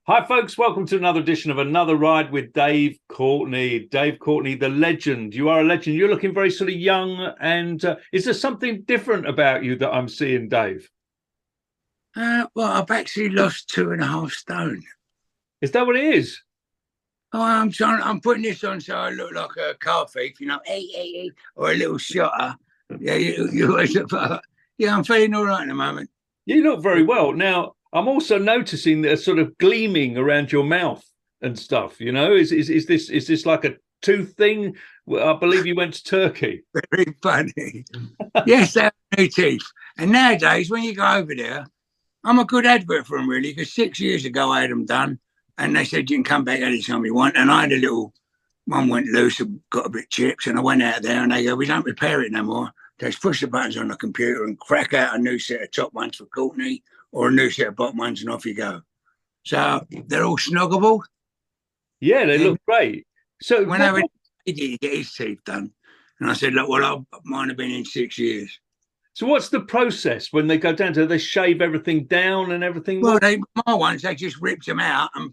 Hi, folks. Welcome to another edition of Another Ride with Dave Courtney. Dave Courtney, the legend. You are a legend. You're looking very sort of young. And is there something different about you that I'm seeing, Dave? Well, I've actually lost 2.5 stone. Is that what it is? Oh, I'm putting this on so I look like a car thief, or a little shotter. Yeah, you always look like, yeah, I'm feeling all right at the moment. You look very well. Now, I'm also noticing the sort of gleaming around your mouth and stuff. You know, is this like a tooth thing? Well, I believe you went to Turkey. Very funny. Yes, they have new teeth. And nowadays, when you go over there, I'm a good advert for them, really, because 6 years ago I had them done, and they said you can come back anytime you want. And I had a little one went loose and got a bit chips, and I went out there and they go, we don't repair it no more. They just push the buttons on the computer and crack out a new set of top ones for Courtney or a new set of bottom ones, and off you go. So they're all snoggable. Yeah, they And look great. So when I went to get his teeth done, and I said, look, well, mine have been in 6 years. So what's the process when they go down to they shave everything down and everything? Well, my ones, they just ripped them out and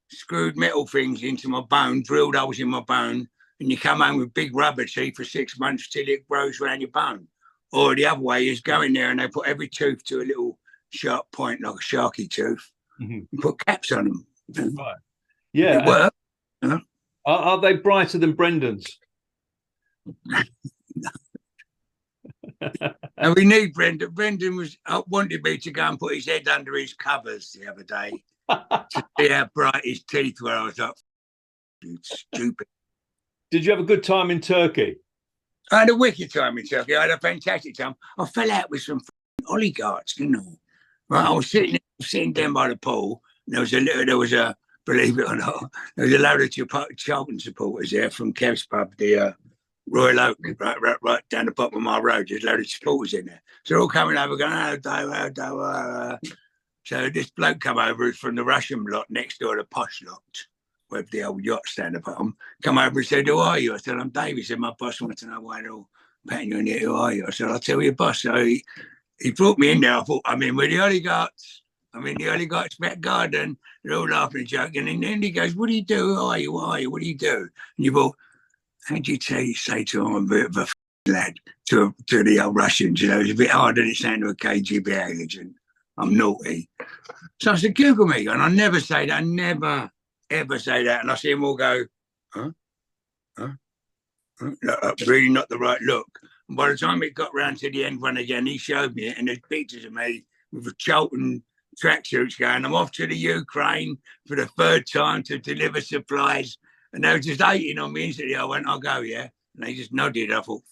screwed metal things into my bone, drilled holes in my bone, and you come home with big rubber teeth for 6 months till it grows around your bone. Or the other way is go in there and they put every tooth to a little sharp point, like a sharky tooth, and put caps on them. Right. Yeah. It works. You know? Are they brighter than Brendan's? And we need Brendan. Brendan wanted me to go and put his head under his covers the other day to see how bright his teeth were. I was like, you stupid. Did you have a good time in Turkey? I had a wicked time in Turkey. I had a fantastic time. I fell out with some oligarchs, you know. Right, I was sitting down by the pool. And there was a, believe it or not, there was a load of Charlton supporters there from Kev's pub, the Royal Oak, right down the bottom of my road. There's a load of supporters in there. So they're all coming over going, oh, Dave. So this bloke come over from the Russian lot next door, the posh lot, with the old yacht stand up at them, come over and said, who are you? I said, I'm Dave. He said, my boss wants to know why they're all patting you in the who are you? I said, I'll tell your boss. So he brought me in there. I thought, I'm in with the oligarchs. I'm in the oligarchs' back garden. They're all laughing and joking. And then he goes, what do you do? Who are you? What are you? What do you do? And you thought, how do you say to him, I'm a bit of a lad, to the old Russians? You know, it's a bit hard to sound to a KGB agent. I'm naughty. So I said, Google me. And I never say that. I never, ever say that. And I see them all go, huh? Really not the right look. And by the time it got round to the end one again, he showed me it, and there's pictures of me with a Charlton tracksuits going, I'm off to the Ukraine for the third time to deliver supplies. And they were just hating on me instantly. I went, I'll go, yeah. And they just nodded. I thought,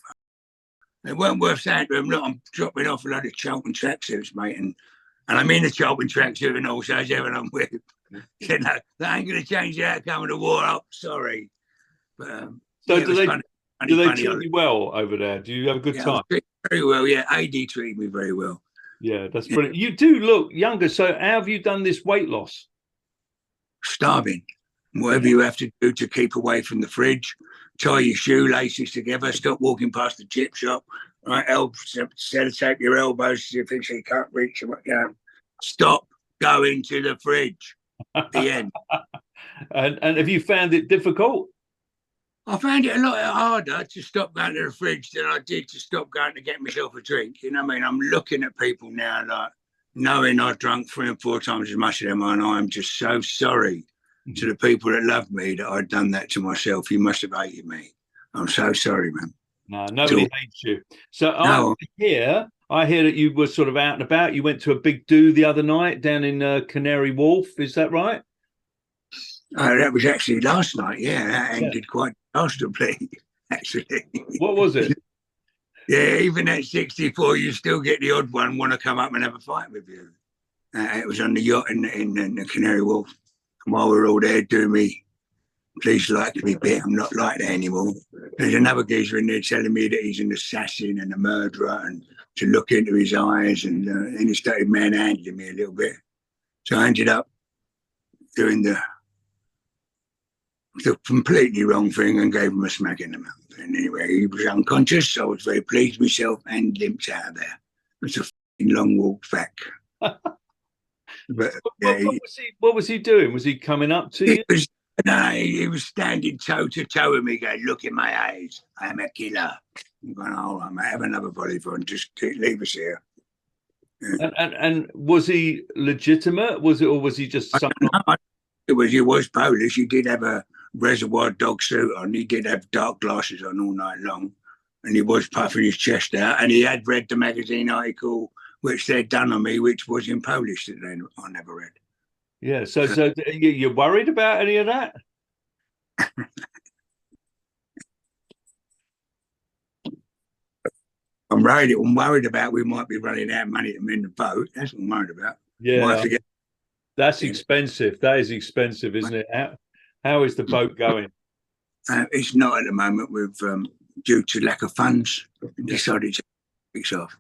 it weren't worth saying to them, look, I'm dropping off a load of Charlton tracksuits, mate. And I'm in a Charlton tracksuit and also as ever I'm with. You know, that ain't going to change the outcome of the war. Oh, sorry. But, so yeah, do they treat you well over there? Do you have a good time? Very well, yeah. AD treated me very well. Yeah, that's brilliant. You do look younger. So how have you done this weight loss? Starving. Whatever you have to do to keep away from the fridge, tie your shoelaces together, stop walking past the chip shop, right? Sellotape your elbows so you think you can't reach them. Stop going to the fridge. The end. And have you found it difficult? I found it a lot harder to stop going to the fridge than I did to stop going to get myself a drink. You know what I mean? I'm looking at people now like knowing I've drunk 3 and 4 times as much as them, and I'm just so sorry to the people that love me that I'd done that to myself. You must have hated me. I'm so sorry, man. No, nobody hates you. So no. I hear that you were sort of out and about. You went to a big do the other night down in Canary Wharf. Is that right? That was actually last night. Yeah, that ended quite dastardly, actually. What was it? Yeah, even at 64, you still get the odd one want to come up and have a fight with you. It was on the yacht in the Canary Wharf. And while we were all there doing me, please like me bit, I'm not like that anymore. There's another geezer in there telling me that he's an assassin and a murderer and to look into his eyes. And then he started manhandling me a little bit. So I ended up doing the completely wrong thing and gave him a smack in the mouth. And anyway, he was unconscious, so I was very pleased with myself and limped out of there. It's a long walk back. But What, yeah, what was he doing? Was he coming up to he you? was. No, he was standing toe to toe with me, going, "Look in my eyes. I am a killer." I'm going, "All right, mate, have another volleyball and just leave us here." Yeah. And was he legitimate? Was it, or was he just I someone? don't know. He was Polish. He did have a reservoir dog suit on. He did have dark glasses on all night long, and he was puffing his chest out. And he had read the magazine article which they'd done on me, which was in Polish that I never read. Yeah. So you're worried about any of that? I'm worried about we might be running out of money to mend the boat. That's what I'm worried about. Might have Yeah, to get that's in. expensive. That is expensive, isn't it? How is the boat going? It's not at the moment with due to lack of funds. Decided to weeks off.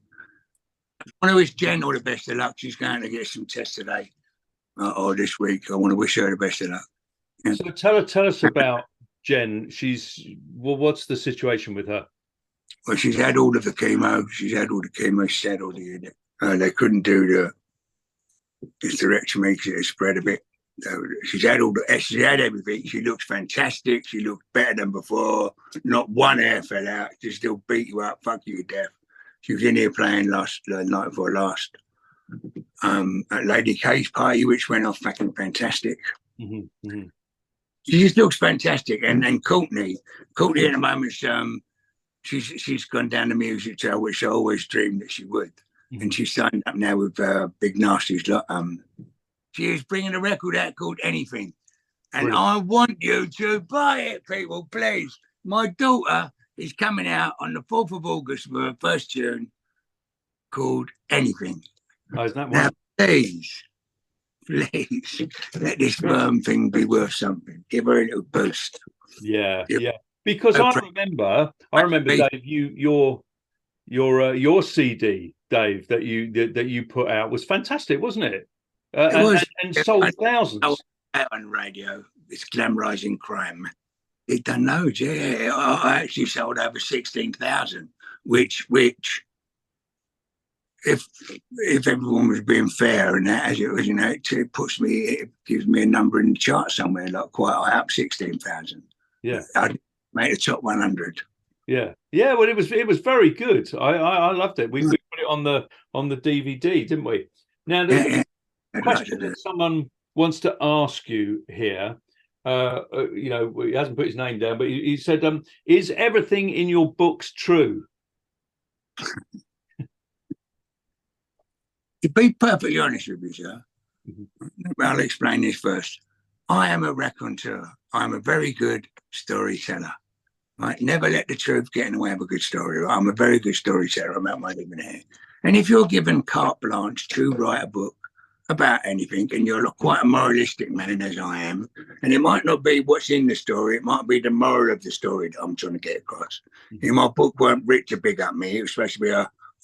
I want to wish Jen all the best of luck. She's going to get some tests today or this week. I want to wish her the best of luck. Yeah. So tell us about Jen. What's the situation with her? Well, she's had all of the chemo. She's had all the chemo. She's had all the. They couldn't do the hysterectomy because it spread a bit. So she's had everything. She looks fantastic. She looks better than before. Not one hair fell out. She still beat you up, fuck you to death. She was in here playing night before last. At Lady K's party, which went off fucking fantastic. Mm-hmm, mm-hmm. She just looks fantastic. And then Courtney at the moment, she's gone down the music trail, which I always dreamed that she would. Mm-hmm. And she's signed up now with Big Nasty's lot. She is bringing a record out called Anything. And brilliant. I want you to buy it, people, please. My daughter is coming out on the 4th of August for her first tune called Anything. Oh, isn't that now, please, let this firm thing be worth something. Give her a little boost. Yeah, yeah. Because I remember, Dave, your CD, Dave, that you put out was fantastic, wasn't it? It was, and sold thousands. On radio, it's glamorizing crime. It done loads, yeah. I actually sold over 16,000, which if everyone was being fair and that, as it was, it gives me a number in the chart somewhere, like quite high up, 16,000. Yeah, I'd make the top 100. Yeah, yeah. Well, it was very good. I loved it. We put it on the DVD, didn't we? Now, the question that someone wants to ask you here, he hasn't put his name down, but he said, "Is everything in your books true?" To be perfectly honest with you, sir, I'll explain this first. I am a raconteur. I'm a very good storyteller. Right? Never let the truth get in the way of a good story. I'm a very good storyteller about my living here. And if you're given carte blanche to write a book about anything, and you're quite a moralistic man, as I am, and it might not be what's in the story, it might be the moral of the story that I'm trying to get across. Mm-hmm. My book weren't written to big up me. It was supposed to be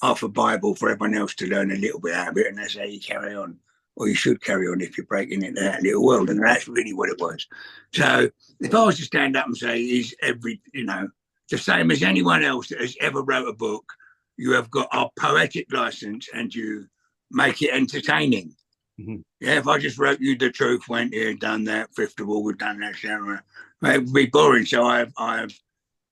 half a Bible for everyone else to learn a little bit out of it, and that's how you carry on. Or you should carry on if you're breaking into that little world. And that's really what it was. So if I was to stand up and say, is the same as anyone else that has ever wrote a book, you have got a poetic license and you make it entertaining. Mm-hmm. Yeah, if I just wrote you the truth, went here, done that, 5th of all, we've done that, etc., it would be boring. So I've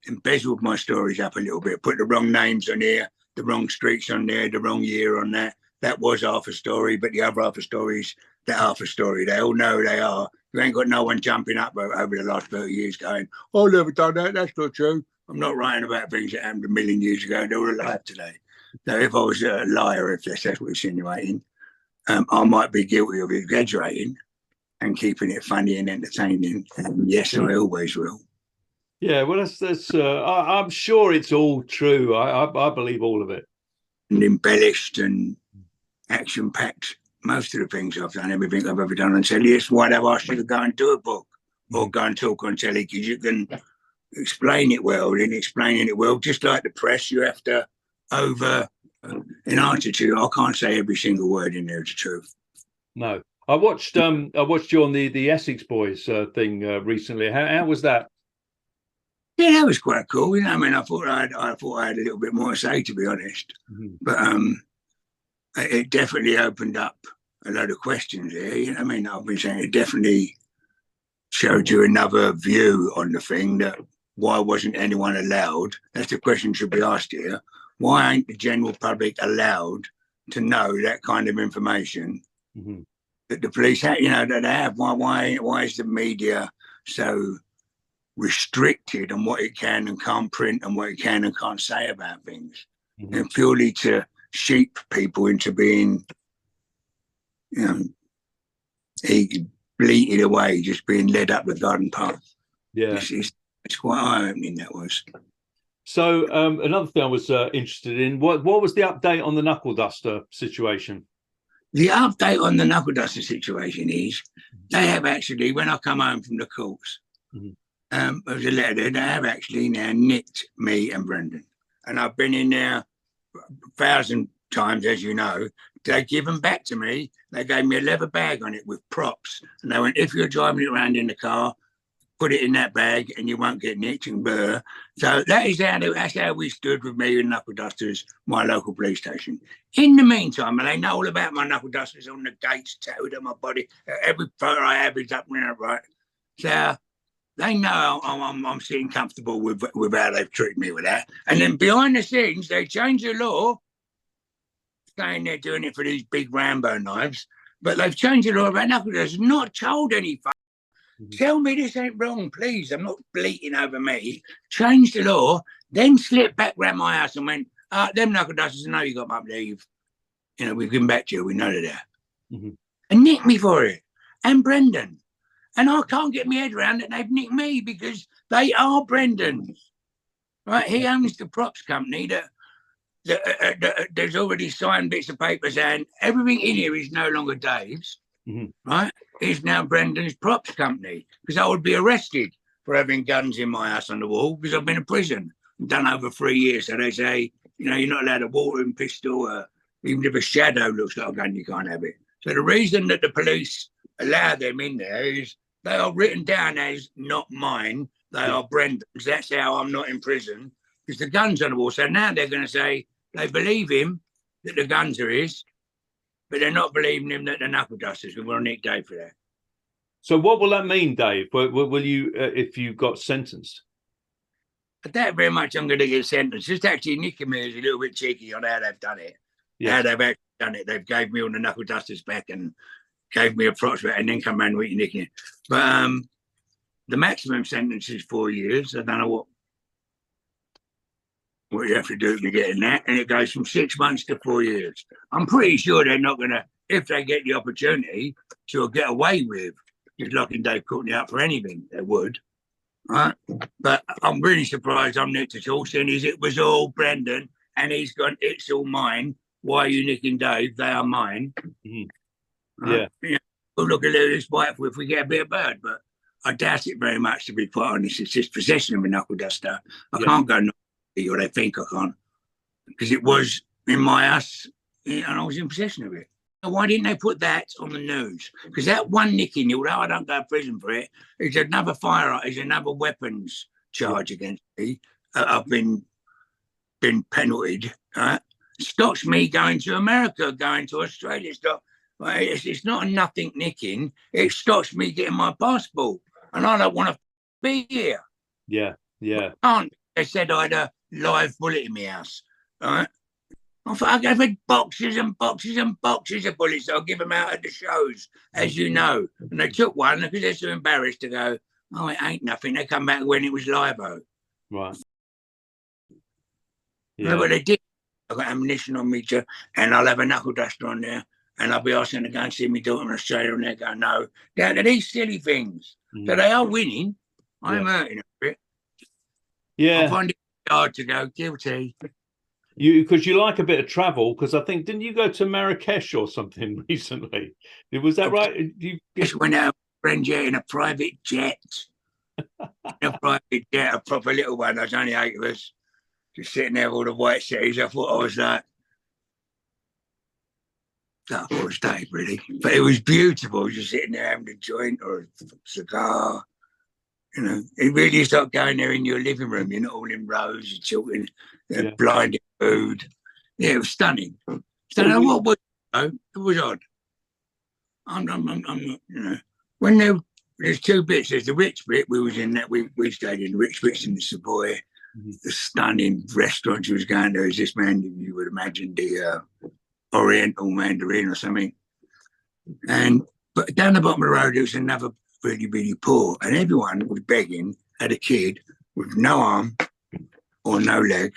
embezzled my stories up a little bit, put the wrong names on here, the wrong streets on there, the wrong year on that. That was half a story, but the other half a stories, that half a story. They all know they are. You ain't got no one jumping up over the last 30 years going, "Oh, I've never done that. That's not true." I'm not writing about things that happened a million years ago. They're all alive today. So if I was a liar, if that's what you're insinuating, I might be guilty of exaggerating and keeping it funny and entertaining. And yes, I always will. Yeah, well, that's. I'm sure it's all true. I believe all of it. And embellished and action-packed. Most of the things I've done, everything I've ever done on telly. It's why they've asked you to go and do a book or go and talk on telly, because you can explain it well. And explaining it well, just like the press, you have to in answer to. I can't say every single word in there is the truth. No, I watched you on the Essex Boys thing recently. How was that? Yeah, that was quite cool. I mean, I thought I had a little bit more to say, to be honest. Mm-hmm. But it definitely opened up a load of questions here. You know what I mean? I've been saying it definitely showed you another view on the thing, that why wasn't anyone allowed? That's the question should be asked here. Why ain't the general public allowed to know that kind of information that the police have, you know, that they have? Why is the media so restricted on what it can and can't print and what it can and can't say about things? And purely to sheep people into being, you know, he bleated away, just being led up the garden path. Yeah. It's quite eye-opening, that was. So another thing I was interested in, what was the update on the KnuckleDuster situation? The update on the KnuckleDuster situation is they have actually, when I come home from the courts, there was a letter there, they have actually now nicked me and Brendan. And I've been in there 1,000 times, as you know. They give them back to me. They gave me a leather bag on it with props. And they went, if you're driving it around in the car, put it in that bag and you won't get nicked and blur. So that's how we stood with me and KnuckleDusters, my local police station. In the meantime, and they know all about my KnuckleDusters on the gates, tattooed on my body. Every photo I have is up there, right? So they know I'm sitting comfortable with how they've treated me with that. And then behind the scenes, they change the law, saying they're doing it for these big Rambo knives, but they've changed the law about KnuckleDusters, not told any. Tell me this ain't wrong, please. I'm not bleating over me. Change the law, then slip back round my house and went, them KnuckleDusters know you got them up there. You know, we've given back to you. We know they're there. And nicked me for it. And Brendan. And I can't get my head around that they've nicked me because they are Brendan's. Right? He owns the props company that there's already signed bits of papers, and everything in here is no longer Dave's. Right? It's now Brendan's props company, because I would be arrested for having guns in my house on the wall because I've been in prison. I've done over 3 years. So they say, you know, you're not allowed a watering pistol, even if a shadow looks like a gun, you can't have it. So the reason that the police allow them in there is they are written down as not mine. They are Brendan's. That's how I'm not in prison, because the gun's on the wall. So now they're going to say they believe him that the guns are his, but they're not believing him that the KnuckleDusters. We'll nick Dave for that. So what will that mean, Dave? Will you, if you got sentenced? I doubt very much I'm going to get sentenced. Just actually nicking me is a little bit cheeky on how they've done it. How they've actually done it. They've gave me all the KnuckleDusters back and gave me a props back and then come around with nicking it. But the maximum sentence is 4 years. I don't know what you have to do to get in that, and it goes from 6 months to 4 years. I'm pretty sure they're not going to, if they get the opportunity to get away with just locking Dave Courtney up for anything, they would. Right? But I'm really surprised I'm nicked at all, seeing as it was all Brendan, and he's gone, it's all mine. Why are you nicking Dave? They are mine. Right? Yeah. We'll look a little spiteful if we get a bit of bird, but I doubt it very much, to be quite honest. It's just possession of a KnuckleDuster. I can't go or they think I can't, because it was in my house and I was in possession of it. Why didn't they put that on the news? Because that one nicking, although I don't go to prison for it, is another firearm, is another weapons charge against me. I've been penaltied. Right? Stops me going to America, going to Australia. It's not a nothing nicking. It stops me getting my passport, and I don't want to be here. They said I had a live bullet in my house. Right? I thought I gave it boxes and boxes and boxes of bullets. I'll give them out at the shows, as you know. And they took one because they're so embarrassed to go, oh, it ain't nothing. They come back when it was live-o. Right. Yeah. But they did. I've got ammunition on me, too, and I'll have a KnuckleDuster on there, and I'll be asking to go and see me daughter in Australia, and they go, no. Down to these silly things. So they are winning. I'm hurting a bit. I find it hard to go guilty. Because you like a bit of travel, because I think, didn't you go to Marrakech or something recently? Was that right? You just went out in a private jet. A private jet, a proper little one. There's only 8 of us. Just sitting there with all the white cities. I thought I was like, I thought it was Dave, really. But it was beautiful, just sitting there having a joint or a cigar. You know, it really is like going there in your living room. You're not all in rows, you're talking, blinded food. Yeah, it was stunning. So what was it was odd. I'm not, you know. When there's two bits. There's the rich bit. We was in that. We stayed in the rich bits in the Savoy. The stunning restaurant she was going to is this man, you would imagine the Oriental Mandarin or something. But down the bottom of the road, there was another really, really poor, and everyone was begging, had a kid with no arm or no leg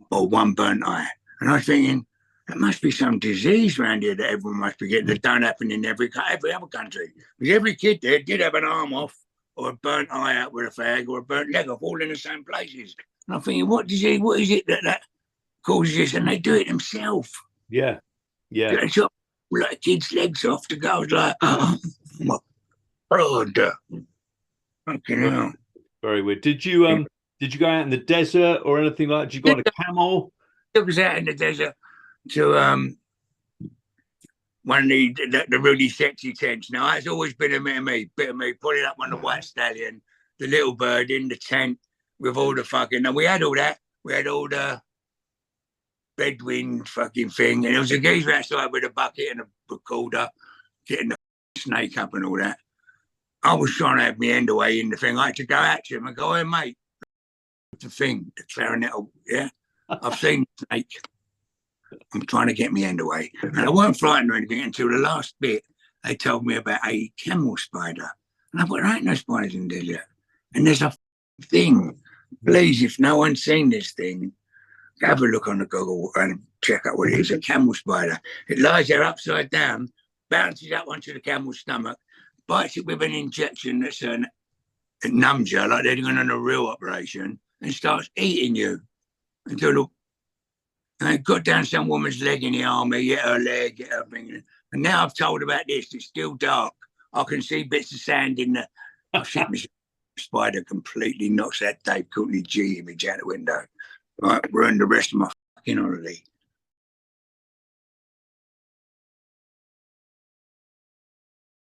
or one burnt eye. And I was thinking, there must be some disease around here that everyone must be getting that don't happen in every other country. Because every kid there did have an arm off or a burnt eye out with a fag or a burnt leg off, all in the same places. And I'm thinking, what is it that causes this? And they do it themselves. Yeah. They chop like kids' legs off to go. I was like, oh my God. Fucking hell. Very weird. Did you go out in the desert or anything like that? Did you go on a camel? It was out in the desert to one of the really sexy tents. Now, it's always been a bit of me pulling up on the white stallion, the little bird in the tent with all the fucking, and we had all that. We had all the Bedouin fucking thing, and there was a geezer outside with a bucket and a recorder, getting the snake up and all that. I was trying to have my end away in the thing. I had to go out to him and go, hey, mate, the thing, the clarinet, yeah, I've seen the snake. I'm trying to get my end away. And I weren't frightened or anything until the last bit. They told me about a camel spider. And I thought, there ain't no spiders in the desert. And there's a thing. Please, if no one's seen this thing, have a look on the Google and check out what it is. A camel spider. It lies there upside down, bounces up onto the camel's stomach, bites it with an injection that's it numbs you like they're doing on a real operation, and starts eating you until I got down some woman's leg in the army, get her leg, get her thing. And now I've told about this, it's still dark. I can see bits of sand in the. Oh, shit, my spider completely knocks that Dave Courtney G image out the window. Right, ruined the rest of my fucking holiday.